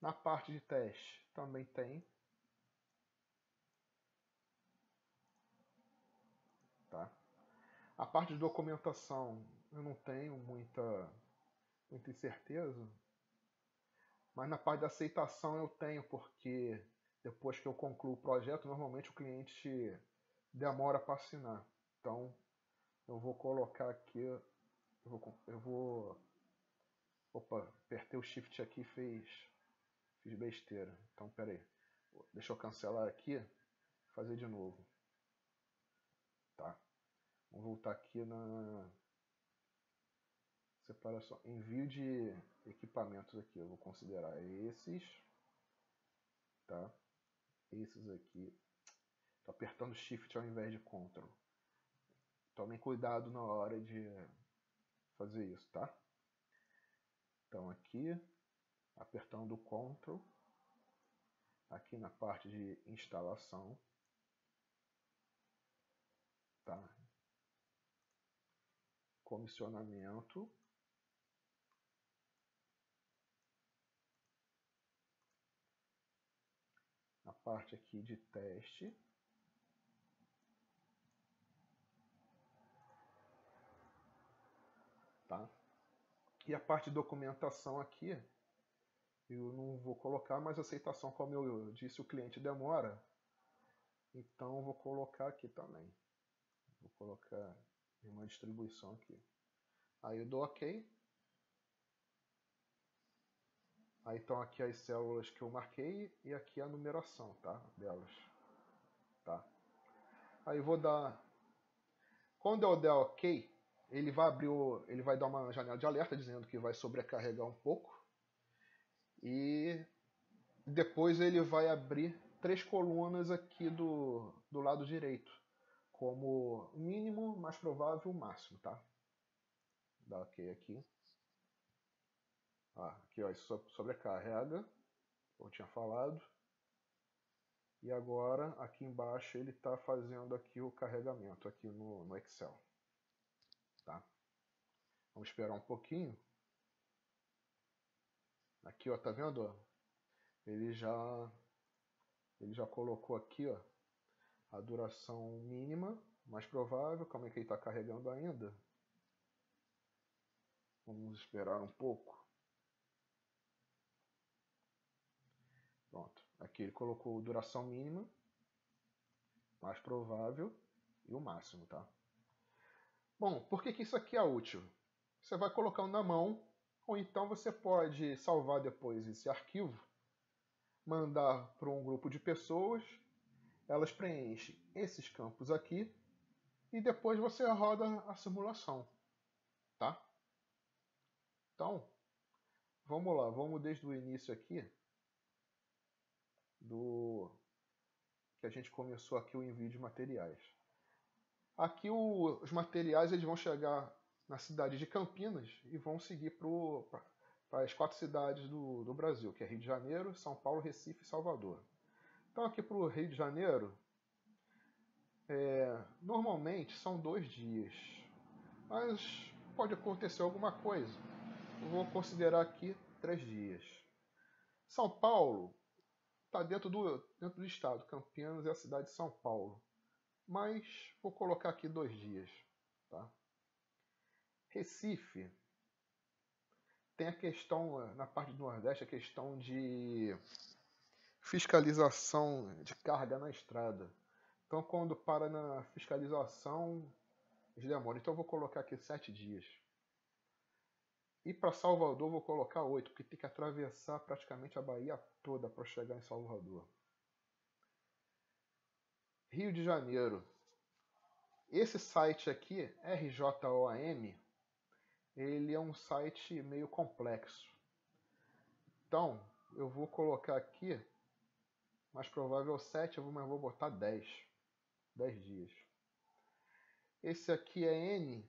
Na parte de teste, também tem. Tá? A parte de documentação, eu não tenho muita incerteza. Mas na parte da aceitação eu tenho, porque depois que eu concluo o projeto, normalmente o cliente demora para assinar. Então, eu vou colocar aqui, opa, apertei o Shift aqui e fiz besteira. Então, peraí, deixa eu cancelar aqui, fazer de novo. Tá? Vamos voltar aqui na separação, envio de equipamentos aqui, eu vou considerar esses, tá? Esses aqui. Tô apertando Shift ao invés de Ctrl. Tomem cuidado na hora de fazer isso, tá? Então aqui, apertando o Ctrl, aqui na parte de instalação, tá? Comissionamento, a parte aqui de teste, tá? E a parte de documentação aqui, eu não vou colocar, mas aceitação, como eu disse, o cliente demora, então eu vou colocar aqui também. Vou colocar em uma distribuição aqui. Aí eu dou OK. Aí estão aqui as células que eu marquei e aqui a numeração, tá? Delas, tá? Aí eu vou dar... Quando eu der OK, ele vai abrir ele vai dar uma janela de alerta dizendo que vai sobrecarregar um pouco. E depois ele vai abrir 3 colunas aqui do lado direito, como mínimo, mais provável, máximo, tá? Dá OK aqui. Aqui, ó, isso sobrecarrega, como eu tinha falado. E agora, aqui embaixo, ele está fazendo aqui o carregamento aqui no Excel. Tá? Vamos esperar um pouquinho. Aqui, ó, tá vendo? Ó? Ele já colocou aqui, ó, a duração mínima, mais provável. Como é que ele está carregando ainda? Vamos esperar um pouco. Pronto. Aqui ele colocou duração mínima, mais provável e o máximo, tá? Bom, por que isso aqui é útil? Você vai colocando na mão, ou então você pode salvar depois esse arquivo, mandar para um grupo de pessoas, elas preenchem esses campos aqui e depois você roda a simulação, tá? Então, vamos lá, vamos desde o início aqui, do que a gente começou aqui o envio de materiais. Aqui os materiais eles vão chegar na cidade de Campinas e vão seguir para as 4 cidades do Brasil, que é Rio de Janeiro, São Paulo, Recife e Salvador. Então aqui para o Rio de Janeiro, normalmente são 2 dias, mas pode acontecer alguma coisa. Eu vou considerar aqui 3 dias. São Paulo está dentro do estado, Campinas é a cidade de São Paulo, mas vou colocar aqui 2 dias. Tá? Recife tem a questão, na parte do Nordeste, a questão de fiscalização de carga na estrada. Então, quando para na fiscalização, eles demoram. Então, eu vou colocar aqui 7 dias. E para Salvador, vou colocar 8, porque tem que atravessar praticamente a Bahia toda para chegar em Salvador. Rio de Janeiro. Esse site aqui, RJOAM, ele é um site meio complexo. Então, eu vou colocar aqui, mais provável 7, mas vou botar 10. 10 dias. Esse aqui é N.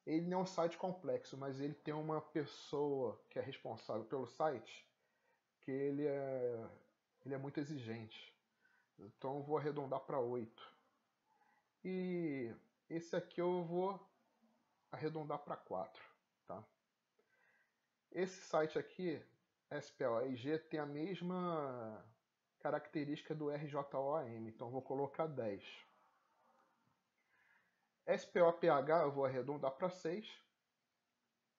Ele não é um site complexo, mas ele tem uma pessoa que é responsável pelo site, que ele é muito exigente. Então eu vou arredondar para 8. E esse aqui eu vou arredondar para 4. Tá? Esse site aqui, SPOIG, tem a mesma característica do RJOAM, então eu vou colocar 10. SPOPH eu vou arredondar para 6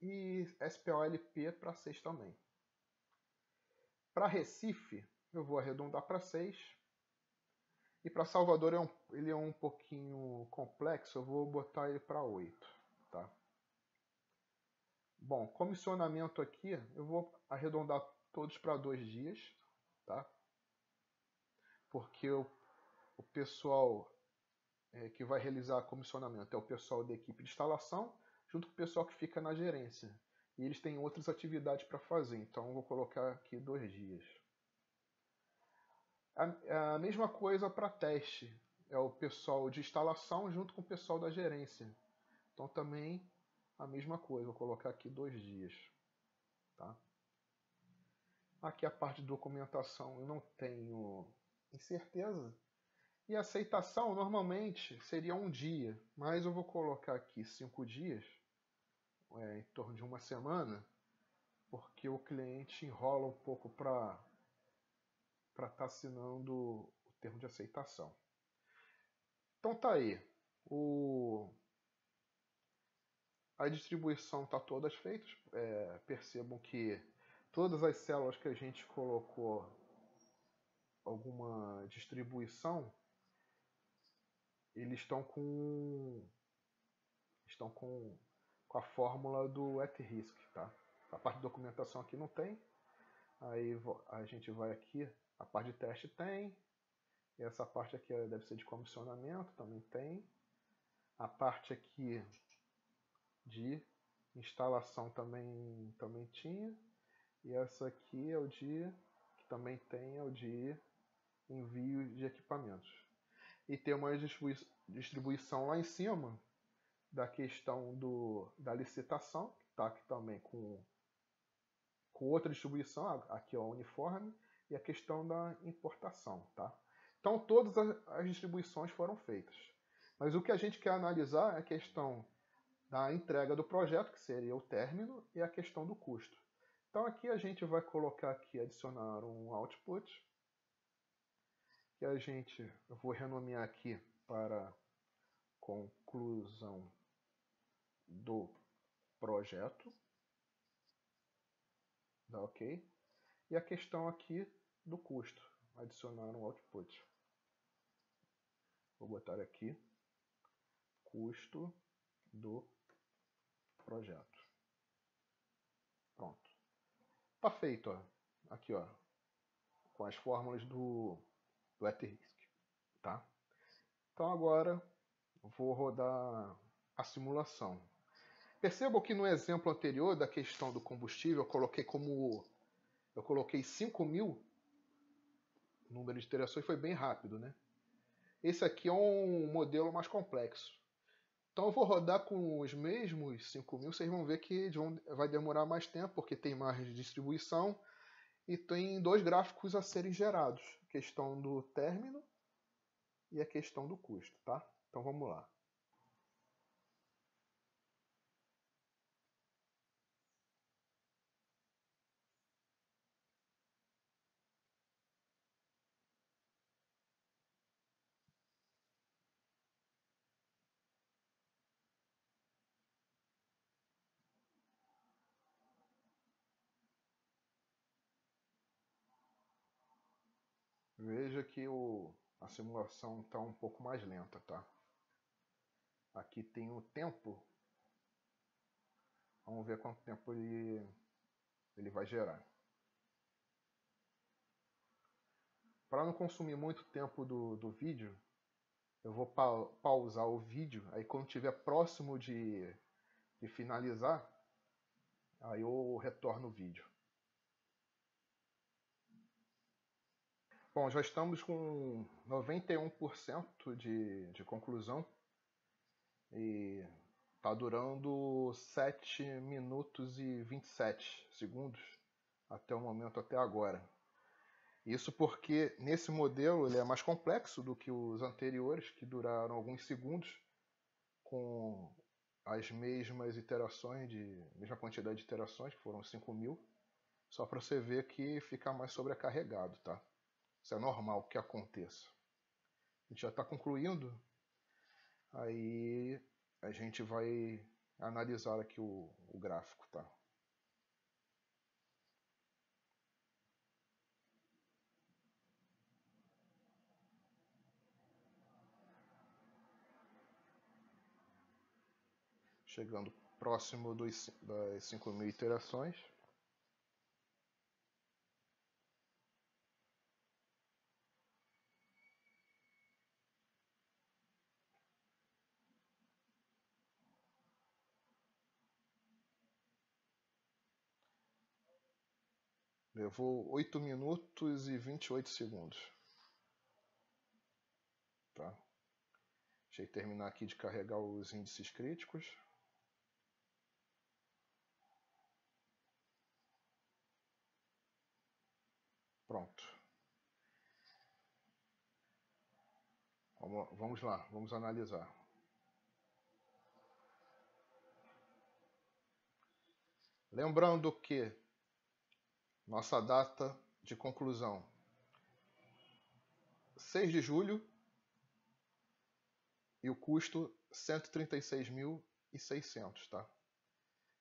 e SPOLP para 6 também. Para Recife eu vou arredondar para 6 e para Salvador ele é um pouquinho complexo, eu vou botar ele para 8. Tá? Bom, comissionamento aqui eu vou arredondar todos para 2 dias, tá? Porque o pessoal que vai realizar comissionamento é o pessoal da equipe de instalação, junto com o pessoal que fica na gerência. E eles têm outras atividades para fazer, então eu vou colocar aqui 2 dias. A mesma coisa para teste, é o pessoal de instalação junto com o pessoal da gerência. Então também a mesma coisa, vou colocar aqui 2 dias. Tá? Aqui a parte de documentação eu não tenho incerteza. E aceitação normalmente seria um dia, mas eu vou colocar aqui 5 dias, em torno de uma semana, porque o cliente enrola um pouco para estar assinando o termo de aceitação. Então tá aí. A distribuição está todas feitas. Percebam que todas as células que a gente colocou alguma distribuição, eles estão com a fórmula do @risk, tá? A parte de documentação aqui não tem. Aí a gente vai aqui, a parte de teste tem. E essa parte aqui deve ser de comissionamento, também tem. A parte aqui de instalação também tinha. E essa aqui é o de, que também tem, é o de envio de equipamentos. E tem uma distribuição lá em cima da questão da licitação, que está aqui também com outra distribuição, aqui é o uniforme, e a questão da importação. Tá? Então todas as distribuições foram feitas. Mas o que a gente quer analisar é a questão da entrega do projeto, que seria o término, e a questão do custo. Então aqui a gente vai colocar aqui, adicionar um output, que eu vou renomear aqui para conclusão do projeto. Dá ok? E a questão aqui do custo, adicionar um output. Vou botar aqui, custo do projeto. Pronto. Tá feito, ó. Aqui, ó, com as fórmulas do @risk, tá? Então agora vou rodar a simulação. Percebam que no exemplo anterior da questão do combustível eu coloquei 5.000 número de iterações, foi bem rápido, né? Esse aqui é um modelo mais complexo. Então eu vou rodar com os mesmos 5.000, vocês vão ver que vai demorar mais tempo, porque tem margem de distribuição e tem 2 gráficos a serem gerados, a questão do término e a questão do custo, tá? Então vamos lá. Veja que a simulação está um pouco mais lenta, tá? Aqui tem o tempo. Vamos ver quanto tempo ele vai gerar. Para não consumir muito tempo do vídeo, eu vou pausar o vídeo. Aí quando estiver próximo de finalizar, aí eu retorno o vídeo. Bom, já estamos com 91% de conclusão e está durando 7 minutos e 27 segundos até o momento, até agora. Isso porque nesse modelo ele é mais complexo do que os anteriores, que duraram alguns segundos, com as mesmas iterações, mesma quantidade de iterações, que foram 5.000, só para você ver que fica mais sobrecarregado, tá? Isso é normal que aconteça. A gente já está concluindo, aí a gente vai analisar aqui o gráfico, tá? Chegando próximo das 5.000 iterações. Levou 8 minutos e 28 segundos. Tá? Deixa eu terminar aqui de carregar os índices críticos. Pronto. Vamos lá, vamos analisar. Lembrando que nossa data de conclusão, 6 de julho, e o custo 136.600, tá?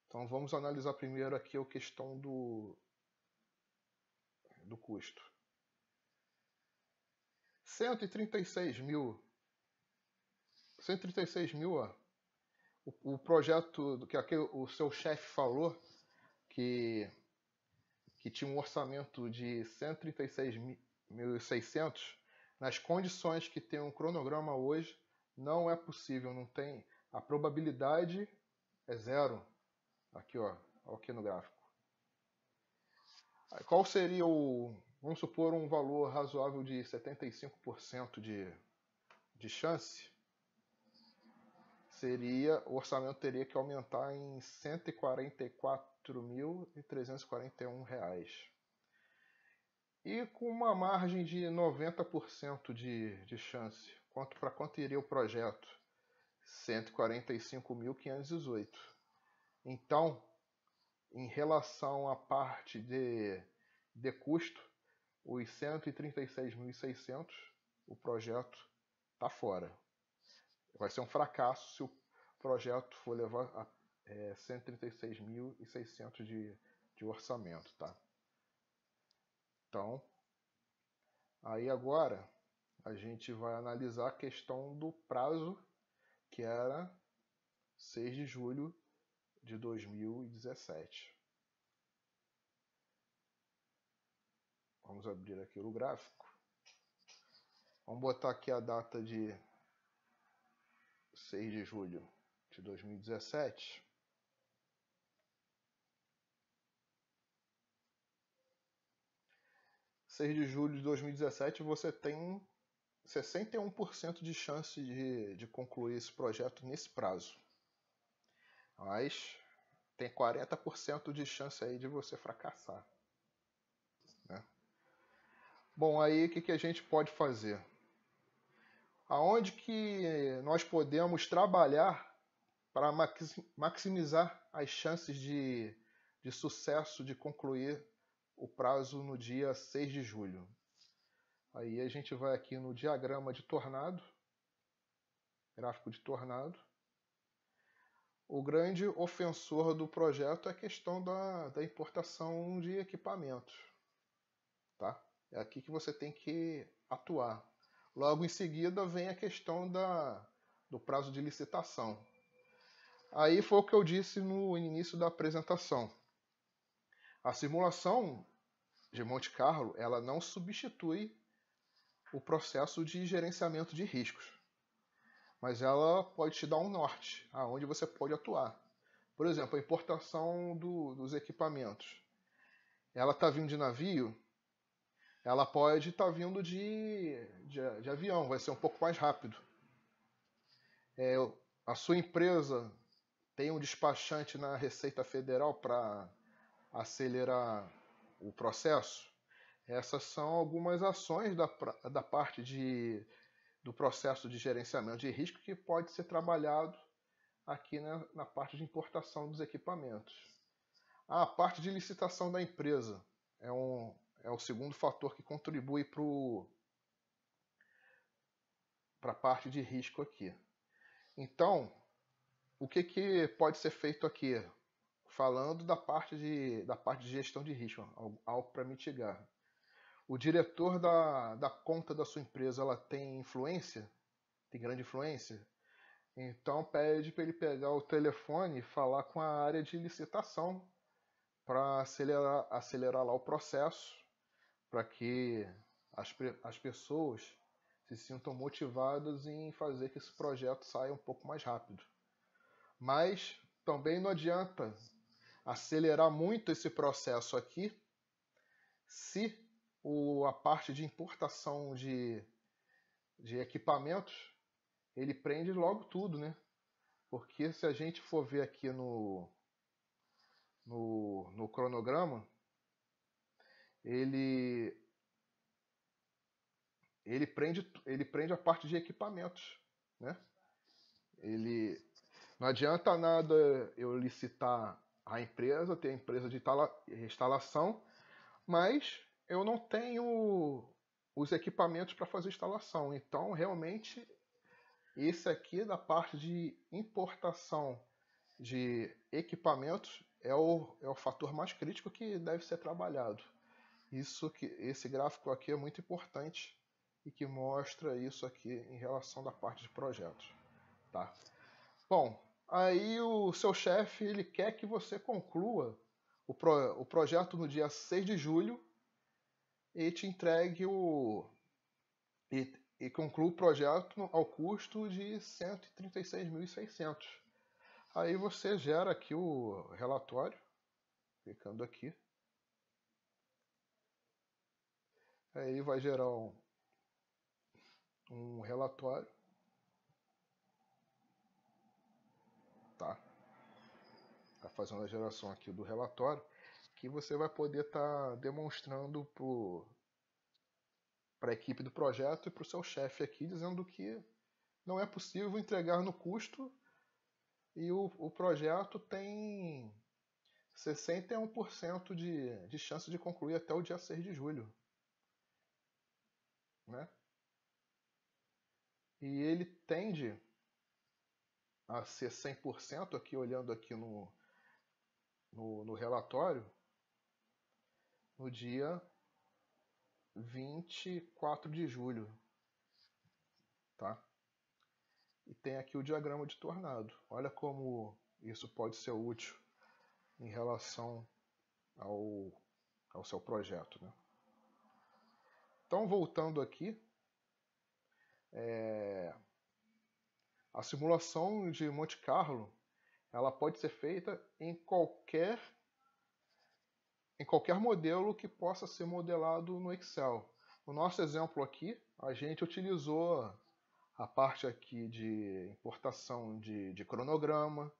Então vamos analisar primeiro aqui a questão do custo. 136 mil, ó, o projeto que aqui o seu chefe falou que tinha um orçamento de 136.600, nas condições que tem um cronograma hoje, não é possível, não tem, a probabilidade é zero. Aqui, ó, aqui no gráfico. Qual seria vamos supor, um valor razoável de 75% de chance? O orçamento teria que aumentar em R$ 144.341. E com uma margem de 90% de chance, para quanto iria o projeto? 145.518. Então, em relação à parte de custo, os 136.600, o projeto está fora. Vai ser um fracasso se o projeto for levar a 136.600 de orçamento, tá? Então, aí agora a gente vai analisar a questão do prazo, que era 6 de julho de 2017. Vamos abrir aqui o gráfico. Vamos botar aqui a data de 6 de julho de 2017. De julho de 2017, você tem 61% de chance de concluir esse projeto nesse prazo. Mas tem 40% de chance aí de você fracassar, né? Bom, aí o que a gente pode fazer? Aonde que nós podemos trabalhar para maximizar as chances de sucesso de concluir o prazo no dia 6 de julho? Aí a gente vai aqui no diagrama de tornado, gráfico de tornado. O grande ofensor do projeto é a questão da importação de equipamentos, tá? É aqui que você tem que atuar. Logo em seguida vem a questão do prazo de licitação. Aí foi o que eu disse no início da apresentação. A simulação de Monte Carlo, ela não substitui o processo de gerenciamento de riscos, mas ela pode te dar um norte, aonde você pode atuar. Por exemplo, a importação dos equipamentos. Ela está vindo de navio, ela pode estar vindo de avião, vai ser um pouco mais rápido. A sua empresa tem um despachante na Receita Federal para acelerar o processo. Essas são algumas ações da parte do processo de gerenciamento de risco que pode ser trabalhado aqui na parte de importação dos equipamentos. A parte de licitação da empresa é o segundo fator que contribui para a parte de risco aqui. Então, o que pode ser feito aqui? Falando da parte de gestão de risco, algo para mitigar. O diretor da conta da sua empresa, ela tem influência? Tem grande influência? Então pede para ele pegar o telefone e falar com a área de licitação para acelerar lá o processo, para que as pessoas se sintam motivadas em fazer que esse projeto saia um pouco mais rápido. Mas também não adianta acelerar muito esse processo aqui se a parte de importação de equipamentos, ele prende logo tudo, né? Porque se a gente for ver aqui no cronograma, ele ele prende a parte de equipamentos, né? Ele não adianta nada eu licitar a empresa, ter a empresa de instalação, mas eu não tenho os equipamentos para fazer instalação. Então, realmente, esse aqui da parte de importação de equipamentos é o fator mais crítico que deve ser trabalhado. Esse gráfico aqui é muito importante e que mostra isso aqui em relação da parte de projetos, tá? Bom, aí o seu chefe ele quer que você conclua o projeto no dia 6 de julho e te entregue e conclua o projeto ao custo de 136.600. Aí você gera aqui o relatório, clicando aqui. Aí vai gerar um relatório, tá? Tá fazendo a geração aqui do relatório, que você vai poder estar demonstrando para a equipe do projeto e para o seu chefe aqui, dizendo que não é possível entregar no custo e o projeto tem 61% de chance de concluir até o dia 6 de julho, né? E ele tende a ser 100% aqui, olhando aqui no relatório, no dia 24 de julho, tá? E tem aqui o diagrama de tornado. Olha como isso pode ser útil em relação ao seu projeto, né? Então, voltando aqui, a simulação de Monte Carlo ela pode ser feita em qualquer modelo que possa ser modelado no Excel. No nosso exemplo aqui, a gente utilizou a parte aqui de importação de cronograma,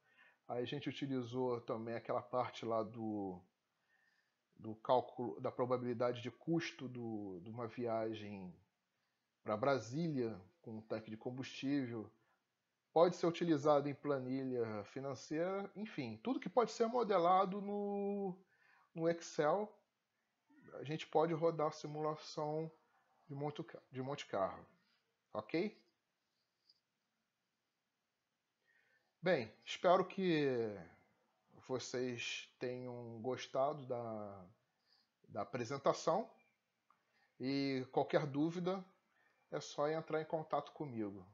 a gente utilizou também aquela parte lá do cálculo da probabilidade de custo de uma viagem para Brasília com um tanque de combustível. Pode ser utilizado em planilha financeira, enfim, tudo que pode ser modelado no Excel, a gente pode rodar a simulação de Monte Carlo, ok? Bem, espero que vocês tenham gostado da apresentação e qualquer dúvida é só entrar em contato comigo.